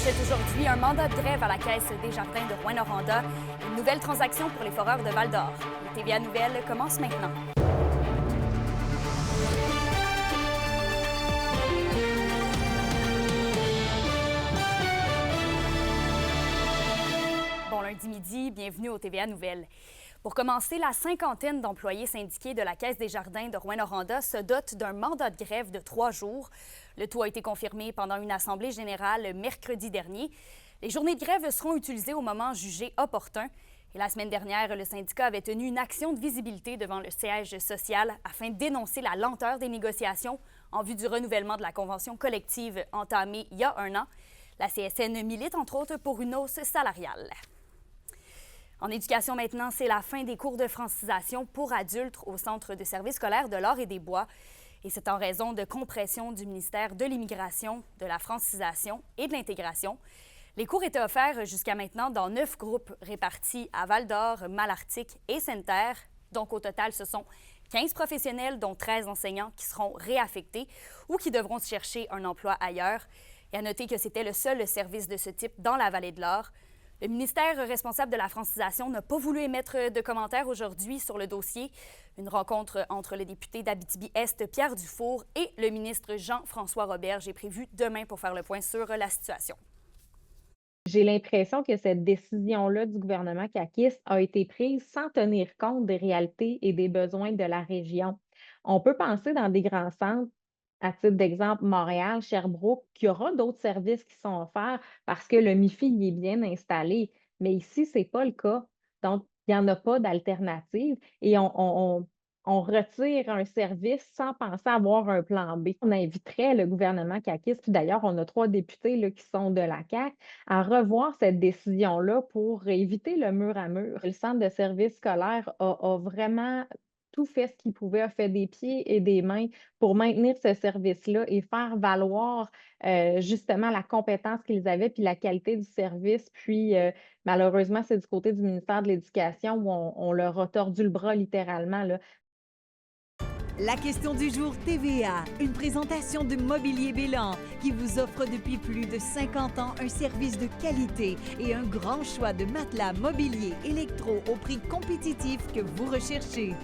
manchette aujourd'hui, un mandat de grève à la Caisse des Jardins de Rouyn-Noranda, une nouvelle transaction pour les foreurs de Val-d'Or. Le TVA Nouvelles commence maintenant. Bon lundi midi, bienvenue au TVA Nouvelles. Pour commencer, la cinquantaine d'employés syndiqués de la Caisse des Jardins de Rouyn-Noranda se dotent d'un mandat de grève de 3 jours. Le tout a été confirmé pendant une assemblée générale mercredi dernier. Les journées de grève seront utilisées au moment jugé opportun. Et la semaine dernière, le syndicat avait tenu une action de visibilité devant le siège social afin de dénoncer la lenteur des négociations en vue du renouvellement de la convention collective entamée il y a un an. La CSN milite entre autres pour une hausse salariale. En éducation maintenant, c'est la fin des cours de francisation pour adultes au Centre de services scolaires de l'Or-et-des-Bois. Et c'est en raison de compression du ministère de l'Immigration, de la francisation et de l'intégration. Les cours étaient offerts jusqu'à maintenant dans 9 groupes répartis à Val-d'Or, Malartic et Sainte-Terre. Donc au total, ce sont 15 professionnels, dont 13 enseignants qui seront réaffectés ou qui devront chercher un emploi ailleurs. Et à noter que c'était le seul service de ce type dans la Vallée de l'Or. Le ministère responsable de la francisation n'a pas voulu émettre de commentaires aujourd'hui sur le dossier. Une rencontre entre le député d'Abitibi-Est, Pierre Dufour, et le ministre Jean-François Roberge est prévue demain pour faire le point sur la situation. J'ai l'impression que cette décision-là du gouvernement caquiste a été prise sans tenir compte des réalités et des besoins de la région. On peut penser dans des grands centres, à titre d'exemple, Montréal, Sherbrooke, qu'il y aura d'autres services qui sont offerts parce que le MIFI y est bien installé. Mais ici, ce n'est pas le cas. Donc, il n'y en a pas d'alternative et on retire un service sans penser avoir un plan B. On inviterait le gouvernement caquiste, puis d'ailleurs, on a 3 députés là, qui sont de la CAQ, à revoir cette décision-là pour éviter le mur à mur. Le centre de services scolaires a vraiment tout fait ce qu'il pouvait, a fait des pieds et des mains pour maintenir ce service-là et faire valoir justement la compétence qu'ils avaient puis la qualité du service. Puis malheureusement, c'est du côté du ministère de l'Éducation où on leur a tordu le bras littéralement, là. La question du jour TVA, une présentation de Mobilier Bélan qui vous offre depuis plus de 50 ans un service de qualité et un grand choix de matelas, mobilier, électro au prix compétitif que vous recherchez.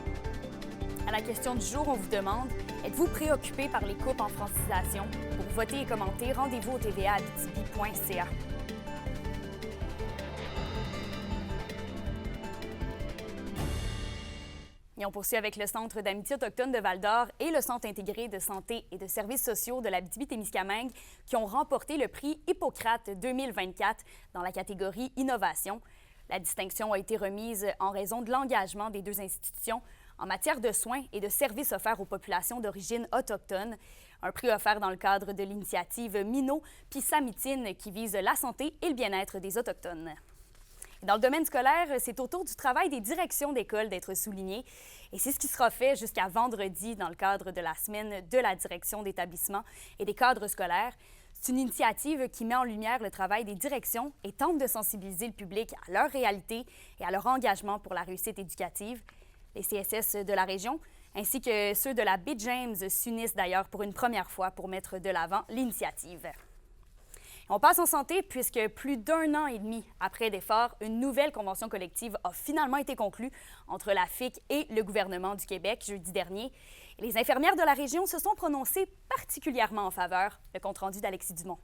À la question du jour, on vous demande, êtes-vous préoccupé par les coupes en francisation? Pour voter et commenter, rendez-vous au tva.abitibi.ca. Et on poursuit avec le Centre d'amitié autochtone de Val-d'Or et le Centre intégré de santé et de services sociaux de l'Abitibi-Témiscamingue qui ont remporté le prix Hippocrate 2024 dans la catégorie Innovation. La distinction a été remise en raison de l'engagement des 2 institutions en matière de soins et de services offerts aux populations d'origine autochtone. Un prix offert dans le cadre de l'initiative Mino puis Samitine qui vise la santé et le bien-être des Autochtones. Dans le domaine scolaire, c'est au tour du travail des directions d'école d'être souligné. Et c'est ce qui sera fait jusqu'à vendredi dans le cadre de la semaine de la direction d'établissement et des cadres scolaires. C'est une initiative qui met en lumière le travail des directions et tente de sensibiliser le public à leur réalité et à leur engagement pour la réussite éducative. Les CSS de la région, ainsi que ceux de la Baie James, s'unissent d'ailleurs pour une première fois pour mettre de l'avant l'initiative. On passe en santé puisque plus d'1 an et demi après d'efforts, une nouvelle convention collective a finalement été conclue entre la FIC et le gouvernement du Québec jeudi dernier. Et les infirmières de la région se sont prononcées particulièrement en faveur. Le compte-rendu d'Alexis Dumont.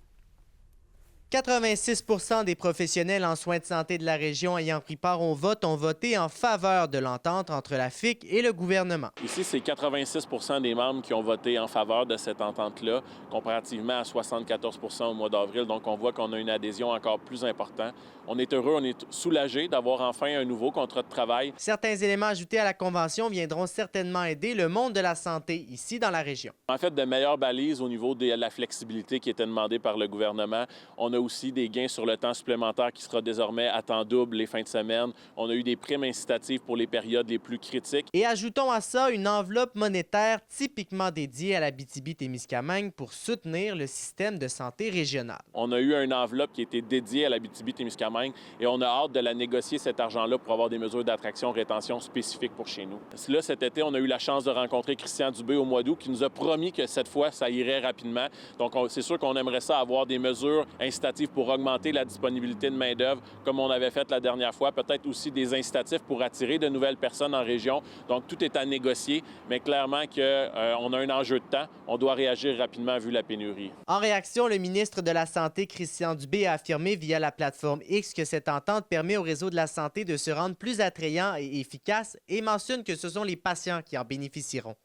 86 % des professionnels en soins de santé de la région ayant pris part au vote ont voté en faveur de l'entente entre la FIC et le gouvernement. Ici, c'est 86 % des membres qui ont voté en faveur de cette entente-là, comparativement à 74 % au mois d'avril. Donc, on voit qu'on a une adhésion encore plus importante. On est heureux, on est soulagé d'avoir enfin un nouveau contrat de travail. Certains éléments ajoutés à la convention viendront certainement aider le monde de la santé ici dans la région. En fait, de meilleures balises au niveau de la flexibilité qui était demandée par le gouvernement. On a aussi des gains sur le temps supplémentaire qui sera désormais à temps double les fins de semaine. On a eu des primes incitatives pour les périodes les plus critiques. Et ajoutons à ça une enveloppe monétaire typiquement dédiée à l'Abitibi-Témiscamingue pour soutenir le système de santé régional. On a eu une enveloppe qui a été dédiée à l'Abitibi-Témiscamingue et on a hâte de la négocier, cet argent-là, pour avoir des mesures d'attraction, rétention spécifiques pour chez nous. Là, cet été, on a eu la chance de rencontrer Christian Dubé au mois d'août qui nous a promis que cette fois, ça irait rapidement. Donc, c'est sûr qu'on aimerait ça avoir des mesures incitatives incitatifs pour augmenter la disponibilité de main-d'œuvre, comme on avait fait la dernière fois. Peut-être aussi des incitatifs pour attirer de nouvelles personnes en région. Donc, tout est à négocier, mais clairement qu'on a un enjeu de temps. On doit réagir rapidement vu la pénurie. En réaction, le ministre de la Santé, Christian Dubé, a affirmé via la plateforme X que cette entente permet au réseau de la santé de se rendre plus attrayant et efficace et mentionne que ce sont les patients qui en bénéficieront.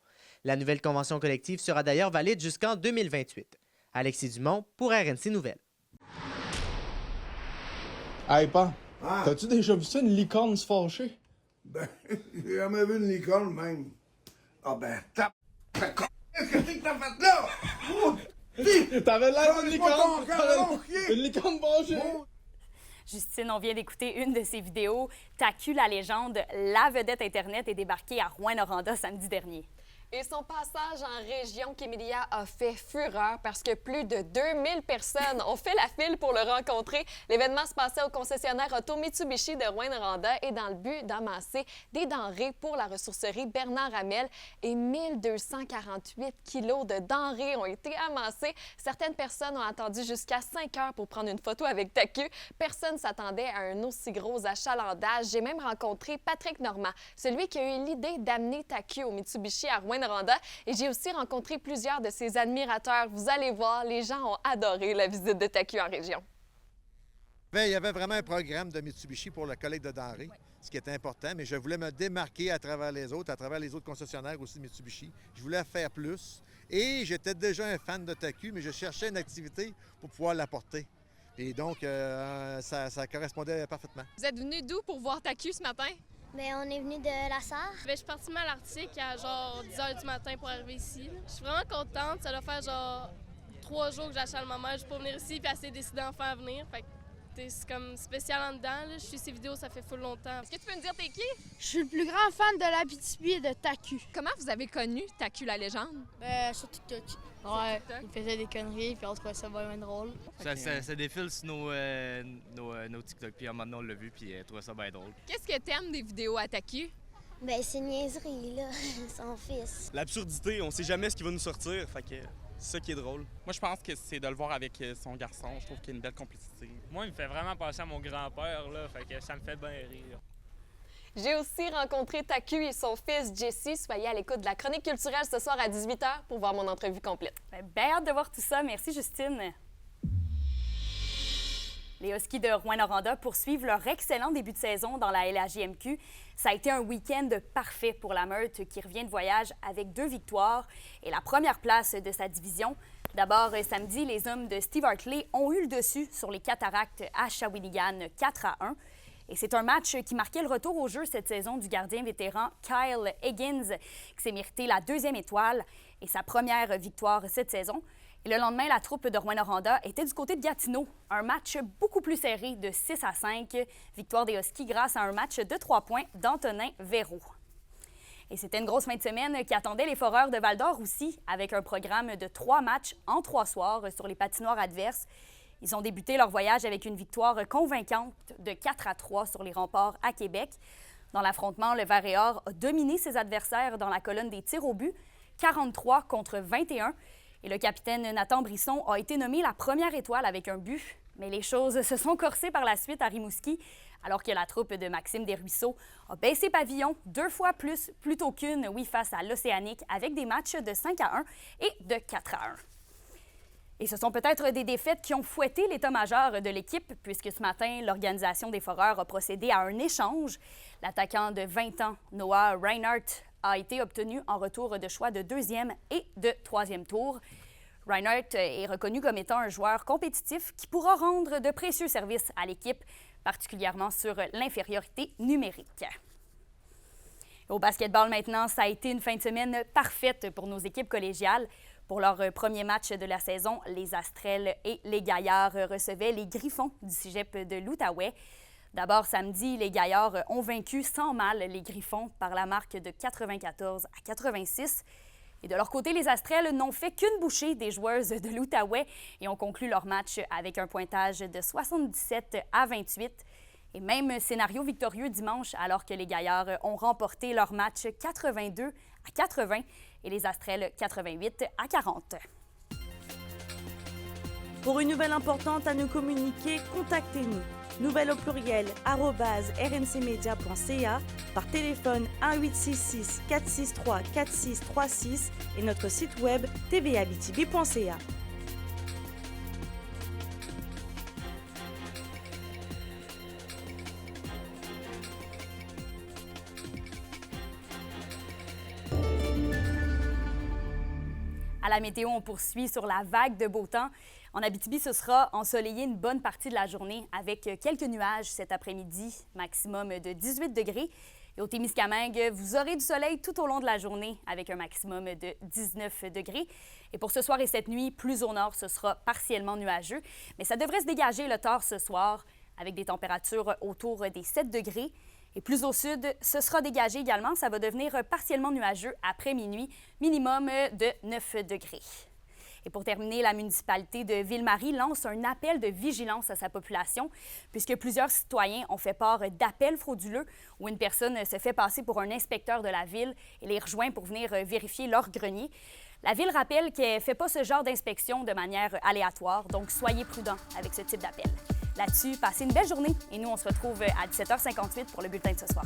La nouvelle convention collective sera d'ailleurs valide jusqu'en 2028. Alexis Dumont pour RNC Nouvelles. Hey, pas. T'as-tu déjà vu ça, une licorne se fâcher? Ben, j'ai jamais vu une licorne même. Ah ben, qu'est-ce que t'as fait là? Oh, T'avais l'air d'une licorne! Une licorne fâchée! Justine, on vient d'écouter une de ses vidéos. TACU, la légende, la vedette Internet, est débarquée à Rouyn-Noranda samedi dernier. Et son passage en région Kémélia a fait fureur parce que plus de 2000 personnes ont fait la file pour le rencontrer. L'événement se passait au concessionnaire auto Mitsubishi de Rouyn-Noranda et dans le but d'amasser des denrées pour la ressourcerie Bernard Hamel. Et 1248 kilos de denrées ont été amassés. Certaines personnes ont attendu jusqu'à 5 heures pour prendre une photo avec TACU. Personne ne s'attendait à un aussi gros achalandage. J'ai même rencontré Patrick Normand, celui qui a eu l'idée d'amener TACU au Mitsubishi à Rouyn-Noranda. Et j'ai aussi rencontré plusieurs de ses admirateurs. Vous allez voir, les gens ont adoré la visite de TACU en région. Il y avait vraiment un programme de Mitsubishi pour la collecte de denrées, ce qui était important, mais je voulais me démarquer à travers les autres concessionnaires aussi de Mitsubishi. Je voulais faire plus et j'étais déjà un fan de TACU, mais je cherchais une activité pour pouvoir l'apporter. Et donc, ça correspondait parfaitement. Vous êtes venu d'où pour voir TACU ce matin? Bien, on est venu de la Sarre. Je suis partie de l'Arctique à genre 10 h du matin pour arriver ici. Je suis vraiment contente. Ça doit faire genre 3 jours que j'achète ma mère juste pour venir ici et assez décidé d'enfin à venir. Fait que c'est comme spécial en dedans. Là. Je suis ces vidéos, ça fait full longtemps. Est-ce que tu peux me dire t'es qui? Je suis le plus grand fan de l'Abitibi et de TACU. Comment vous avez connu TACU, la légende? Sur TikTok. Ouais, il faisait des conneries puis on trouvait ça vraiment drôle. Ça défile sur nos TikTok, puis à un moment donné, on l'a vu, puis on trouvait ça bien drôle. Qu'est-ce que t'aimes des vidéos à TACU? Ben, c'est une niaiserie, là, son fils. L'absurdité, on sait jamais ce qui va nous sortir, fait que c'est ça qui est drôle. Moi, je pense que c'est de le voir avec son garçon. Je trouve qu'il y a une belle complicité. Moi, il me fait vraiment penser à mon grand-père, là, fait que ça me fait bien rire. J'ai aussi rencontré TACU et son fils Jesse. Soyez à l'écoute de la chronique culturelle ce soir à 18h pour voir mon entrevue complète. Bien hâte de voir tout ça. Merci, Justine. Les Huskies de Rouyn-Noranda poursuivent leur excellent début de saison dans la LHJMQ. Ça a été un week-end parfait pour la Meute qui revient de voyage avec 2 victoires et la première place de sa division. D'abord, samedi, les hommes de Steve Hartley ont eu le dessus sur les Cataractes à Shawinigan 4-1. Et c'est un match qui marquait le retour au jeu cette saison du gardien vétéran Kyle Higgins, qui s'est mérité la 2e étoile et sa première victoire cette saison. Et le lendemain, la troupe de Rouyn-Noranda était du côté de Gatineau. Un match beaucoup plus serré de 6-5. Victoire des Huskies grâce à un match de 3 points d'Antonin Véraud. Et c'était une grosse fin de semaine qui attendait les Foreurs de Val-d'Or aussi, avec un programme de 3 matchs en 3 soirs sur les patinoires adverses. Ils ont débuté leur voyage avec une victoire convaincante de 4-3 sur les remparts à Québec. Dans l'affrontement, le Vert et Or a dominé ses adversaires dans la colonne des tirs au but, 43 contre 21. Et le capitaine Nathan Brisson a été nommé la première étoile avec un but. Mais les choses se sont corsées par la suite à Rimouski, alors que la troupe de Maxime Desruisseaux a baissé pavillon 2 fois plus plutôt qu'une, face à l'Océanique, avec des matchs de 5-1 et de 4-1. Et ce sont peut-être des défaites qui ont fouetté l'état-major de l'équipe, puisque ce matin, l'organisation des Foreurs a procédé à un échange. L'attaquant de 20 ans, Noah Reinhardt, a été obtenu en retour de choix de 2e et de 3e tour. Reinhardt est reconnu comme étant un joueur compétitif qui pourra rendre de précieux services à l'équipe, particulièrement sur l'infériorité numérique. Au basketball maintenant, ça a été une fin de semaine parfaite pour nos équipes collégiales. Pour leur premier match de la saison, les Astrelles et les Gaillards recevaient les Griffons du cégep de l'Outaouais. D'abord, samedi, les Gaillards ont vaincu sans mal les Griffons par la marque de 94-86. Et de leur côté, les Astrelles n'ont fait qu'une bouchée des joueuses de l'Outaouais et ont conclu leur match avec un pointage de 77-28. Et même scénario victorieux dimanche, alors que les Gaillards ont remporté leur match 82-80 et les Astrelles 88-40. Pour une nouvelle importante à nous communiquer, contactez-nous. Nouvelle au pluriel @rncmedia.ca, par téléphone 1-866 463 4636 et notre site web tvabitibi.ca. À la météo, on poursuit sur la vague de beau temps. En Abitibi, ce sera ensoleillé une bonne partie de la journée avec quelques nuages cet après-midi, maximum de 18 degrés. Et au Témiscamingue, vous aurez du soleil tout au long de la journée avec un maximum de 19 degrés. Et pour ce soir et cette nuit, plus au nord, ce sera partiellement nuageux. Mais ça devrait se dégager le tard ce soir avec des températures autour des 7 degrés. Et plus au sud, ce sera dégagé également. Ça va devenir partiellement nuageux après minuit, minimum de 9 degrés. Et pour terminer, la municipalité de Ville-Marie lance un appel de vigilance à sa population puisque plusieurs citoyens ont fait part d'appels frauduleux où une personne se fait passer pour un inspecteur de la ville et les rejoint pour venir vérifier leur grenier. La ville rappelle qu'elle ne fait pas ce genre d'inspection de manière aléatoire, donc soyez prudents avec ce type d'appel. Là-dessus, passez une belle journée et nous, on se retrouve à 17h58 pour le bulletin de ce soir.